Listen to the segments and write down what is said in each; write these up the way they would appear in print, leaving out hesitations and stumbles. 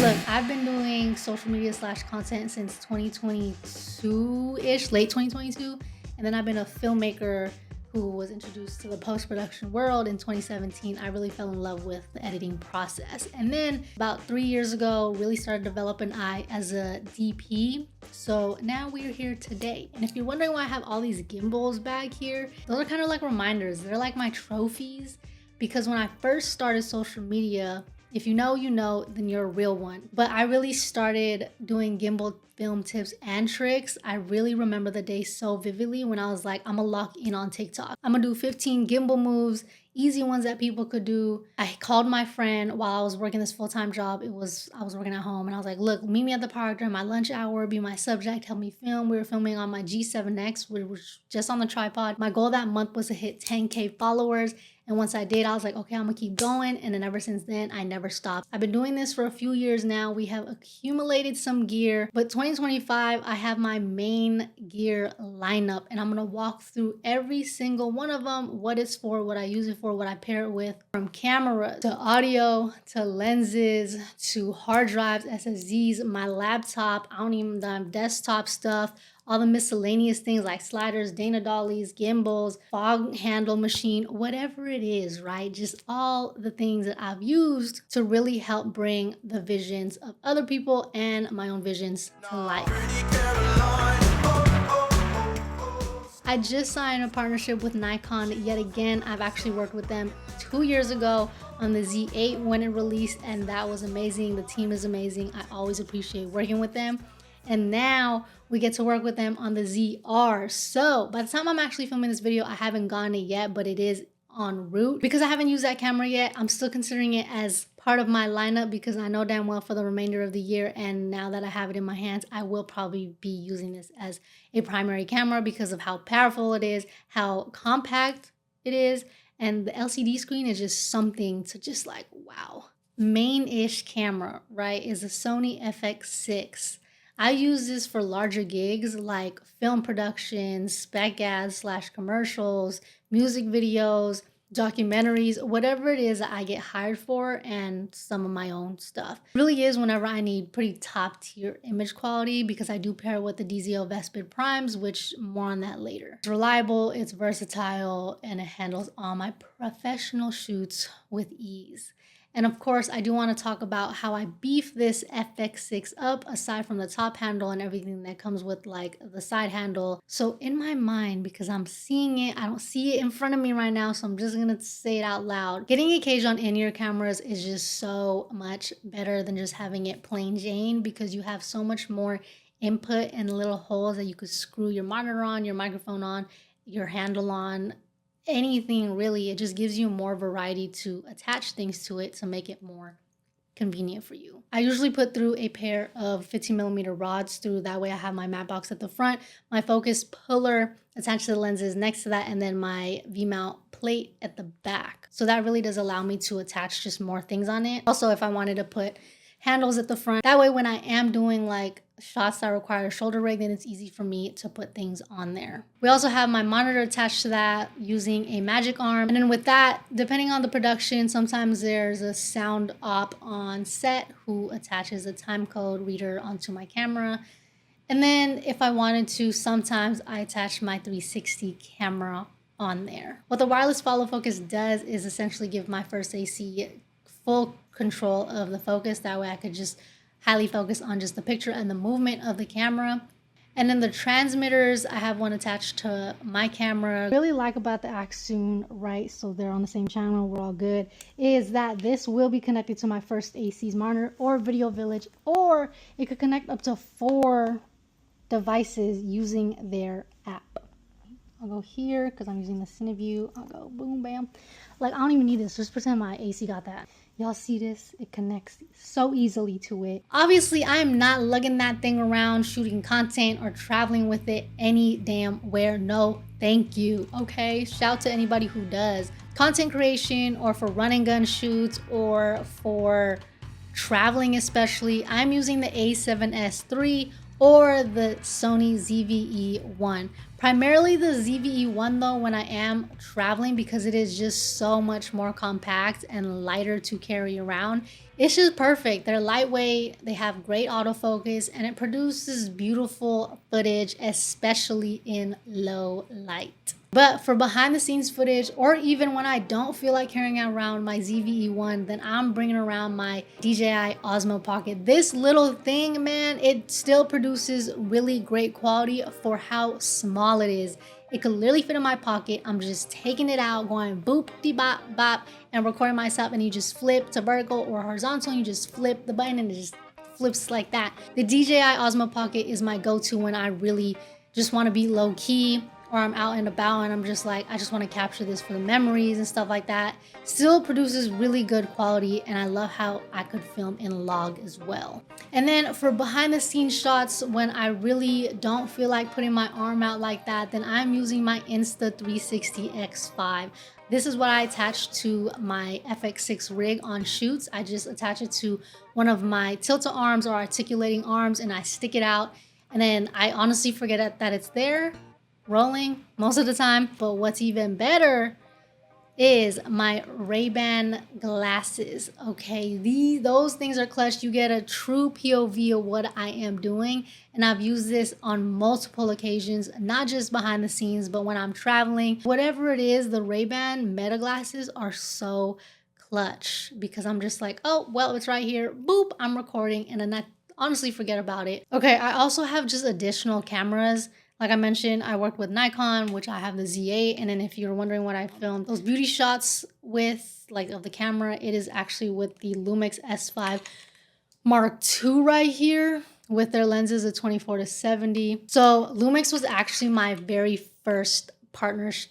Look, I've been doing social media / content since 2022-ish, late 2022. And then I've been a filmmaker who was introduced to the post-production world in 2017. I really fell in love with the editing process. And then about 3 years ago, really started to develop an eye as a DP. So now we're here today. And if you're wondering why I have all these gimbals back here, those are kind of like reminders. They're like my trophies, because when I first started social media, if you know, you know, then you're a real one. But I really started doing gimbal film tips and tricks. I really remember the day so vividly when I was like, I'm gonna lock in on TikTok. I'm gonna do 15 gimbal moves, easy ones that people could do. I called my friend while I was working this full-time job. I was working at home, and I was like, look, meet me at the park during my lunch hour, be my subject, help me film. We were filming on my G7X, which was just on the tripod. My goal that month was to hit 10K followers. And once I did, I was like, okay, I'm gonna keep going. And then ever since then, I never stopped. I've been doing this for a few years now. We have accumulated some gear, but 2025, I have my main gear lineup, and I'm gonna walk through every single one of them, what it's for, what I use it for, what I pair it with, from camera to audio to lenses to hard drives, SSDs, my laptop, desktop stuff, all the miscellaneous things like sliders, Dana dollies, gimbals, fog handle machine, whatever it is, right? Just all the things that I've used to really help bring the visions of other people and my own visions to life. I just signed a partnership with Nikon yet again. I've actually worked with them 2 years ago on the Z8 when it released, and that was amazing. The team is amazing. I always appreciate working with them. And now we get to work with them on the ZR. So by the time I'm actually filming this video, I haven't gotten it yet, but it is en route. Because I haven't used that camera yet, I'm still considering it as part of my lineup, because I know damn well for the remainder of the year, and now that I have it in my hands, I will probably be using this as a primary camera because of how powerful it is, how compact it is, and the LCD screen is just something to just like, wow. Main-ish camera, right, is a Sony FX6. I use this for larger gigs like film productions, spec ads / commercials, music videos, documentaries, whatever it is that I get hired for, and some of my own stuff. It really is whenever I need pretty top tier image quality, because I do pair it with the DZO Vespid Primes, which more on that later. It's reliable, it's versatile, and it handles all my professional shoots with ease. And of course, I do want to talk about how I beef this FX6 up, aside from the top handle and everything that comes with like the side handle. So in my mind, because I'm seeing it, I don't see it in front of me right now, so I'm just going to say it out loud. Getting a cage on in-ear cameras is just so much better than just having it plain Jane, because you have so much more input and little holes that you could screw your monitor on, your microphone on, your handle on, anything really. It just gives you more variety to attach things to it to make it more convenient for you. I usually put through a pair of 15mm rods through, that way I have my matte box at the front, my focus puller attached to the lenses next to that, and then my V-mount plate at the back. So that really does allow me to attach just more things on it. Also, if I wanted to put handles at the front, that way when I am doing like shots that require a shoulder rig, then it's easy for me to put things on there. We also have my monitor attached to that using a magic arm. And then with that, depending on the production, sometimes there's a sound op on set who attaches a time code reader onto my camera. And then if I wanted to, sometimes I attach my 360 camera on there. What the wireless follow focus does is essentially give my first AC full control of the focus. That way I could just highly focus on just the picture and the movement of the camera. And then the transmitters, I have one attached to my camera. What I really like about the Act Soon, right, so they're on the same channel, we're all good, is that this will be connected to my first AC's monitor or Video Village, or it could connect up to 4 devices using their app. I'll go here because I'm using the CineView. I'll go boom, bam. Like, I don't even need this. Just pretend my AC got that. Y'all see this? It connects so easily to it. Obviously, I am not lugging that thing around shooting content or traveling with it any damn where. No, thank you. Okay, shout to anybody who does. Content creation, or for run and gun shoots, or for traveling especially, I'm using the A7S III or the Sony ZV-E1. Primarily the ZVE1 though when I am traveling, because it is just so much more compact and lighter to carry around. It's just perfect. They're lightweight, they have great autofocus, and it produces beautiful footage, especially in low light. But for behind the scenes footage, or even when I don't feel like carrying around my ZVE1, then I'm bringing around my DJI Osmo Pocket. This little thing, man, it still produces really great quality for how small it is. It could literally fit in my pocket. I'm just taking it out, going boop, de bop, bop, and recording myself, and you just flip to vertical or horizontal, and you just flip the button and it just flips like that. The DJI Osmo Pocket is my go-to when I really just want to be low key, or I'm out and about and I'm just like, I just want to capture this for the memories and stuff like that. Still produces really good quality, and I love how I could film in log as well. And then for behind the scenes shots, when I really don't feel like putting my arm out like that, then I'm using my Insta360 X5. This is what I attach to my FX6 rig on shoots. I just attach it to one of my tilt-a arms or articulating arms, and I stick it out, and then I honestly forget that it's there, rolling most of the time. But what's even better is my Ray-Ban glasses. Okay, those things are clutch. You get a true POV of what I am doing, and I've used this on multiple occasions, not just behind the scenes, but when I'm traveling. Whatever it is, the Ray-Ban Meta glasses are so clutch, because I'm just like, oh well, it's right here, boop, I'm recording, and then I honestly forget about it. Okay, I also have just additional cameras. Like I mentioned, I worked with Nikon, which I have the Z8. And then if you're wondering what I filmed those beauty shots with, like of the camera, it is actually with the Lumix S5 Mark II right here, with their lenses of 24-70. So Lumix was actually my very first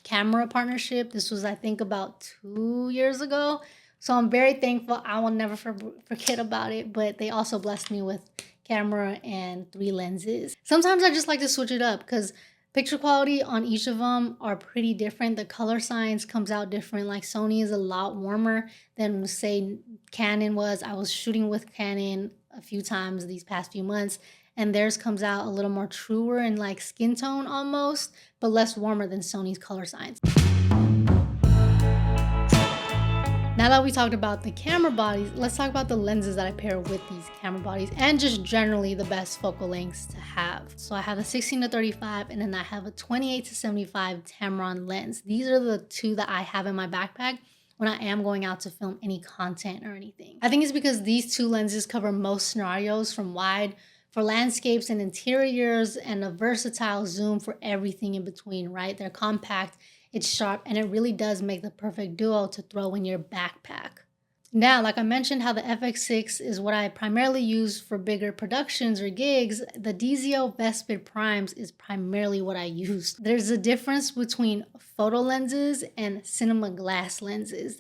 camera partnership. This was, I think, about 2 years ago. So I'm very thankful. I will never forget about it. But they also blessed me with camera and 3 lenses. Sometimes I just like to switch it up, because picture quality on each of them are pretty different. The color science comes out different. Like Sony is a lot warmer than, say, Canon was. I was shooting with Canon a few times these past few months, and theirs comes out a little more truer and like skin tone almost, but less warmer than Sony's color science. Now that we talked about the camera bodies, let's talk about the lenses that I pair with these camera bodies, and just generally the best focal lengths to have. So I have a 16-35, and then I have a 28-75 Tamron lens. These are the two that I have in my backpack when I am going out to film any content or anything. I think it's because these 2 lenses cover most scenarios, from wide for landscapes and interiors, and a versatile zoom for everything in between, right? They're compact, it's sharp, and it really does make the perfect duo to throw in your backpack. Now, like I mentioned, how the FX6 is what I primarily use for bigger productions or gigs, the DZO Vespid Primes is primarily what I use. There's a difference between photo lenses and cinema glass lenses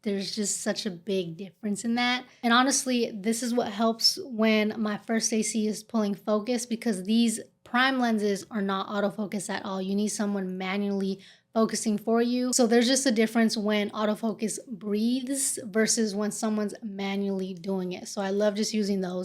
there's just such a big difference in that. And honestly, this is what helps when my first AC is pulling focus, because these prime lenses are not autofocus at all. You need someone manually focusing for you. So there's just a difference when autofocus breathes versus when someone's manually doing it. So I love just using those.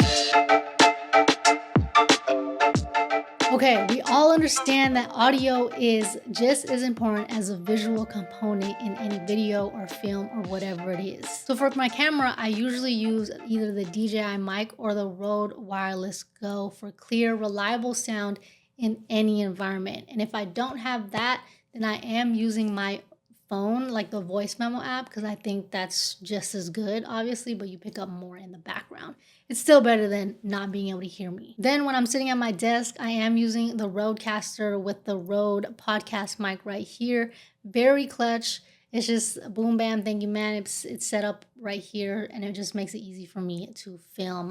Okay, we all understand that audio is just as important as a visual component in any video or film or whatever it is. So for my camera, I usually use either the DJI mic or the Rode Wireless Go for clear, reliable sound in any environment. And if I don't have that, then I am using my phone, like the voice memo app, because I think that's just as good, obviously, but you pick up more in the background. It's still better than not being able to hear me. Then when I'm sitting at my desk, I am using the Rodecaster with the Rode podcast mic right here. Very clutch. It's just boom, bam, thank you, man. It's set up right here, and it just makes it easy for me to film.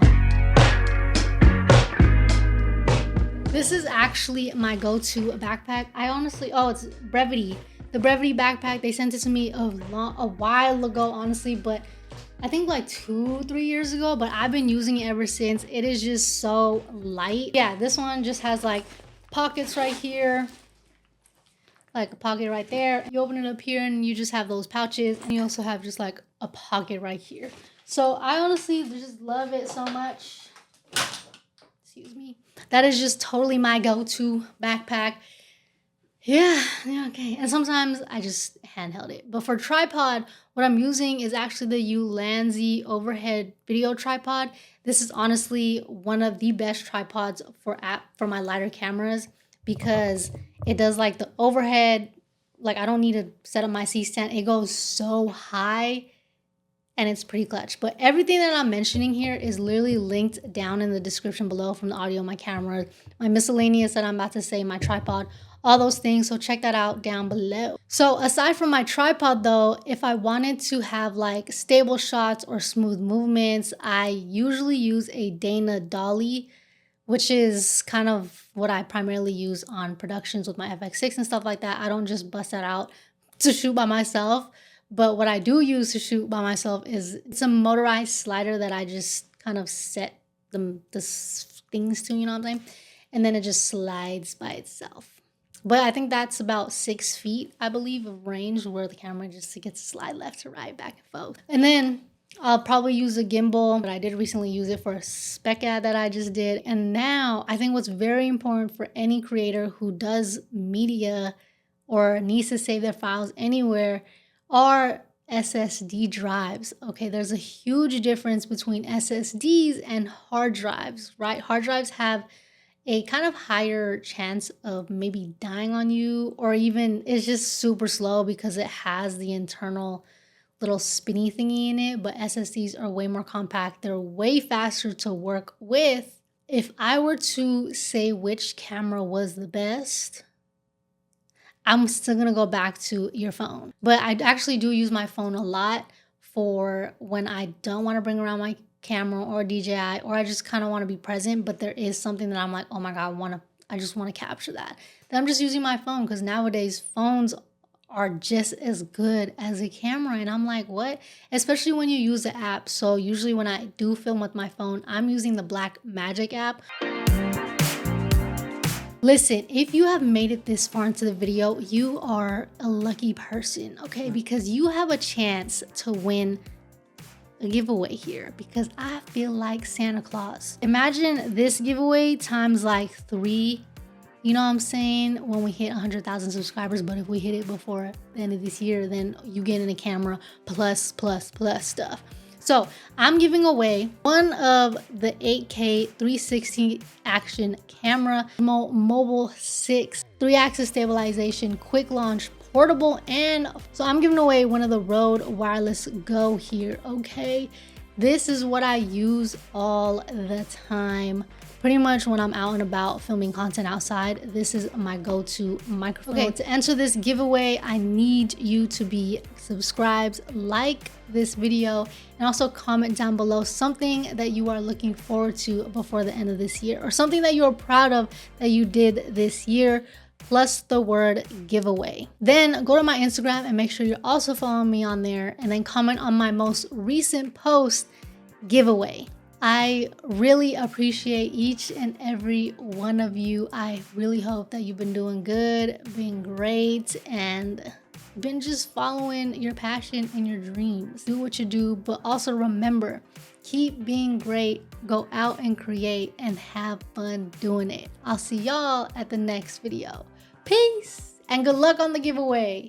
This is actually my go-to backpack. It's Brevity. The Brevity backpack, they sent it to me a while ago, honestly, but I think like 2-3 years ago, but I've been using it ever since. It is just so light. Yeah, this one just has like pockets right here, like a pocket right there. You open it up here and you just have those pouches, and you also have just like a pocket right here. So I honestly just love it so much. Excuse me. That is just totally my go-to backpack. Yeah, okay. And sometimes I just handheld it. But for tripod, what I'm using is actually the Ulanzi overhead video tripod. This is honestly one of the best tripods for my lighter cameras because it does like the overhead. Like I don't need to set up my C-stand. It goes so high and it's pretty clutch. But everything that I'm mentioning here is literally linked down in the description below, from the audio, my camera, my miscellaneous that I'm about to say, my tripod, all those things. So check that out down below. So aside from my tripod though, if I wanted to have like stable shots or smooth movements, I usually use a Dana Dolly, which is kind of what I primarily use on productions with my FX6 and stuff like that. I don't just bust that out to shoot by myself. But what I do use to shoot by myself is it's a motorized slider that I just kind of set the things to, you know what I'm saying? And then it just slides by itself. But I think that's about 6 feet, I believe, of range where the camera just gets to slide left to right, back and forth. And then I'll probably use a gimbal, but I did recently use it for a spec ad that I just did. And now I think what's very important for any creator who does media or needs to save their files anywhere are SSD drives. Okay, there's a huge difference between SSDs and hard drives, right? Hard drives have a kind of higher chance of maybe dying on you, or even it's just super slow because it has the internal little spinny thingy in it. But SSDs are way more compact. They're way faster to work with. If I were to say which camera was the best, I'm still gonna go back to your phone. But I actually do use my phone a lot for when I don't want to bring around my camera or DJI, or I just kind of want to be present, but there is something that I'm like, oh my God, I just want to capture that. Then I'm just using my phone, because nowadays phones are just as good as a camera. And I'm like, what? Especially when you use the app. So usually when I do film with my phone, I'm using the Blackmagic app. Listen, if you have made it this far into the video, you are a lucky person, okay? Because you have a chance to win a giveaway here, because I feel like Santa Claus. Imagine this giveaway times like 3, you know what I'm saying, when we hit 100,000 subscribers. But if we hit it before the end of this year, then you get in a camera plus stuff. So I'm giving away one of the 8K 360 action camera, Mobile 6, 3-axis stabilization, quick launch, portable, and so I'm giving away one of the Rode Wireless Go here, okay? This is what I use all the time. Pretty much when I'm out and about filming content outside, this is my go-to microphone. Okay, to enter this giveaway, I need you to be subscribed, like this video, and also comment down below something that you are looking forward to before the end of this year, or something that you're proud of that you did this year, plus the word giveaway. Then go to my Instagram and make sure you're also following me on there, and then comment on my most recent post, giveaway. I really appreciate each and every one of you. I really hope that you've been doing good, been great, and been just following your passion and your dreams. Do what you do, but also remember, keep being great, go out and create, and have fun doing it. I'll see y'all at the next video. Peace, and good luck on the giveaway.